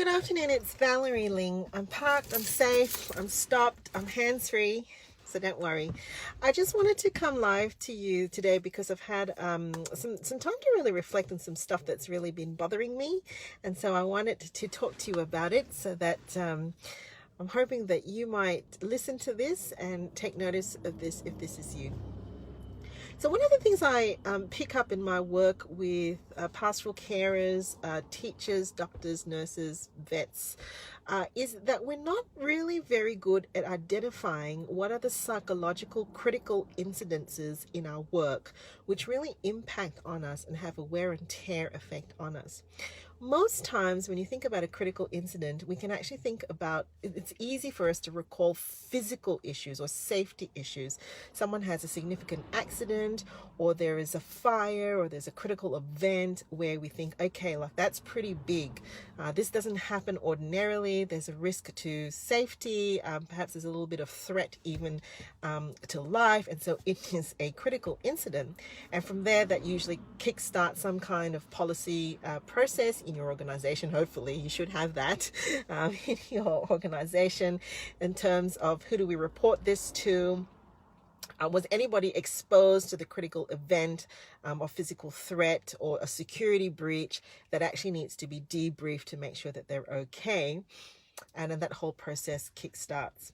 good afternoon. It's Valerie Ling. I'm parked, I'm safe, I'm stopped, I'm hands-free, so don't worry. I just wanted to come live to you today because I've had some time to really reflect on some stuff that's really been bothering me, and so I wanted to talk to you about it so that I'm hoping that you might listen to this and take notice of this if this is you. So one of the things I pick up in my work with pastoral carers, teachers, doctors, nurses, vets, is that we're not really very good at identifying what are the psychological critical incidences in our work which really impact on us and have a wear and tear effect on us. Most times when you think about a critical incident, we can actually think about, it's easy for us to recall physical issues or safety issues. Someone has a significant accident, or there is a fire, or there's a critical event where we think, okay, like that's pretty big. This doesn't happen ordinarily. There's a risk to safety. Perhaps there's a little bit of threat even to life. And so it is a critical incident. And from there, that usually kickstarts some kind of policy process in your organization. Hopefully you should have that in your organization in terms of who do we report this to. Was anybody exposed to the critical event or physical threat or a security breach that actually needs to be debriefed to make sure that they're okay? And then that whole process kickstarts.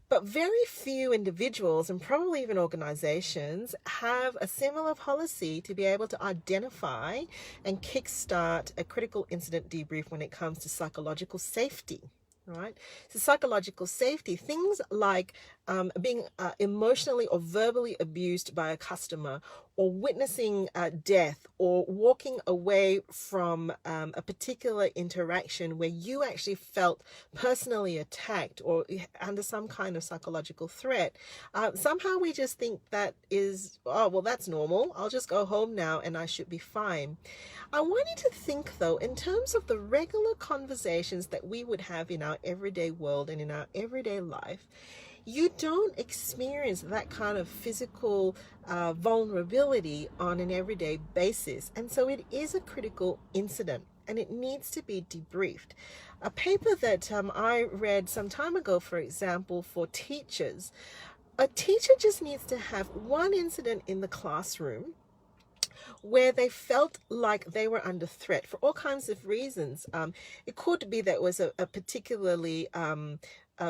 But very few individuals and probably even organizations have a similar policy to be able to identify and kickstart a critical incident debrief when it comes to psychological safety. Right? So psychological safety, things like being emotionally or verbally abused by a customer, or witnessing death, or walking away from a particular interaction where you actually felt personally attacked or under some kind of psychological threat. Somehow we just think that is, oh, well, that's normal. I'll just go home now and I should be fine. I want you to think, though, in terms of the regular conversations that we would have in our everyday world and in our everyday life. You don't experience that kind of physical vulnerability on an everyday basis. And so it is a critical incident and it needs to be debriefed. A paper that I read some time ago, for example, for teachers, a teacher just needs to have one incident in the classroom where they felt like they were under threat for all kinds of reasons. It could be that it was a particularly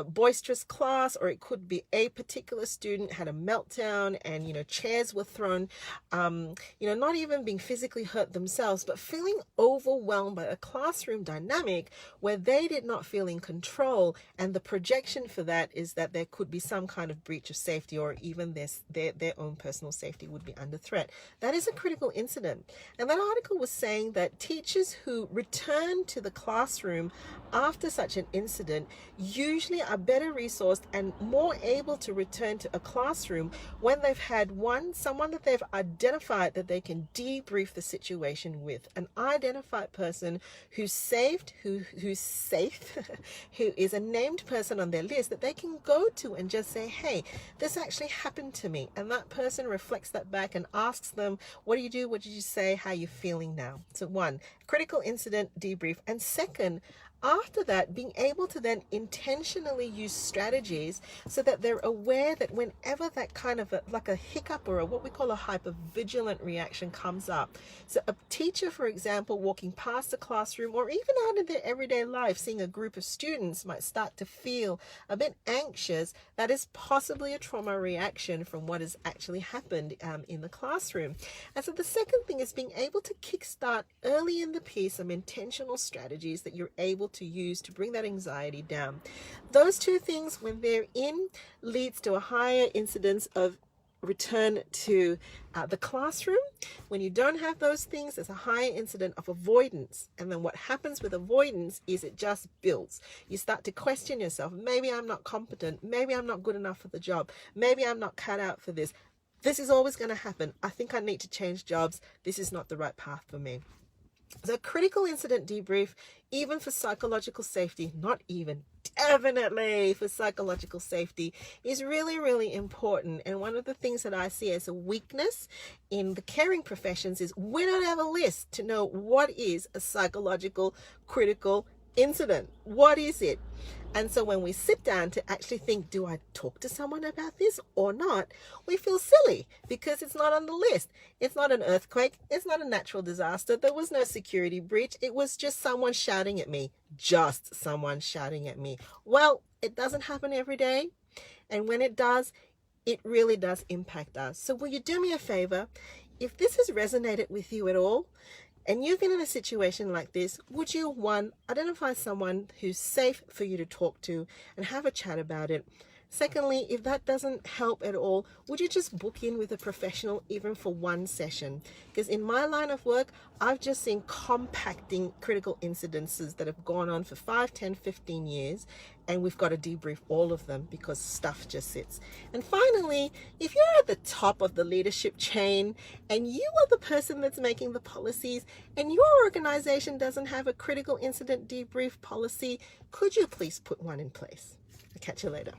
boisterous class, or it could be a particular student had a meltdown and chairs were thrown, not even being physically hurt themselves, but feeling overwhelmed by a classroom dynamic where they did not feel in control, and the projection for that is that there could be some kind of breach of safety, or even their own personal safety would be under threat. That is a critical incident. And that article was saying that teachers who return to the classroom after such an incident usually are better resourced and more able to return to a classroom when they've had someone that they've identified that they can debrief the situation with, an identified person who's safe, who's safe, who is a named person on their list that they can go to and just say, hey, this actually happened to me. And that person reflects that back and asks them, what do you do? What did you say? How are you feeling now? So one, critical incident debrief. And second, after that, being able to then intentionally use strategies so that they're aware that whenever that kind of like a hiccup or what we call a hypervigilant reaction comes up. So a teacher, for example, walking past a classroom or even out in their everyday life, seeing a group of students might start to feel a bit anxious. That is possibly a trauma reaction from what has actually happened in the classroom. And so the second thing is being able to kickstart early in the piece some intentional strategies that you're able to use to bring that anxiety down. Those two things, when they're in, leads to a higher incidence of return to the classroom. When you don't have those things, there's a higher incident of avoidance. And then what happens with avoidance is it just builds. You start to question yourself. Maybe I'm not competent. Maybe I'm not good enough for the job. Maybe I'm not cut out for this. This is always going to happen. I think I need to change jobs. This is not the right path for me. So critical incident debrief, even for psychological safety, not even, definitely for psychological safety, is really, really important. And one of the things that I see as a weakness in the caring professions is we don't have a list to know what is a psychological critical incident? What is it? And so when we sit down to actually think, do I talk to someone about this or not? We feel silly because it's not on the list. It's not an earthquake. It's not a natural disaster. There was no security breach. It was just someone shouting at me. Just someone shouting at me. Well, it doesn't happen every day. And when it does, it really does impact us. So will you do me a favor? If this has resonated with you at all, and you've been in a situation like this, would you, one, identify someone who's safe for you to talk to and have a chat about it? Secondly, if that doesn't help at all, would you just book in with a professional even for one session? Because in my line of work, I've just seen compacting critical incidences that have gone on for 5, 10, 15 years, and we've got to debrief all of them because stuff just sits. And finally, if you're at the top of the leadership chain and you are the person that's making the policies and your organization doesn't have a critical incident debrief policy, could you please put one in place? I'll catch you later.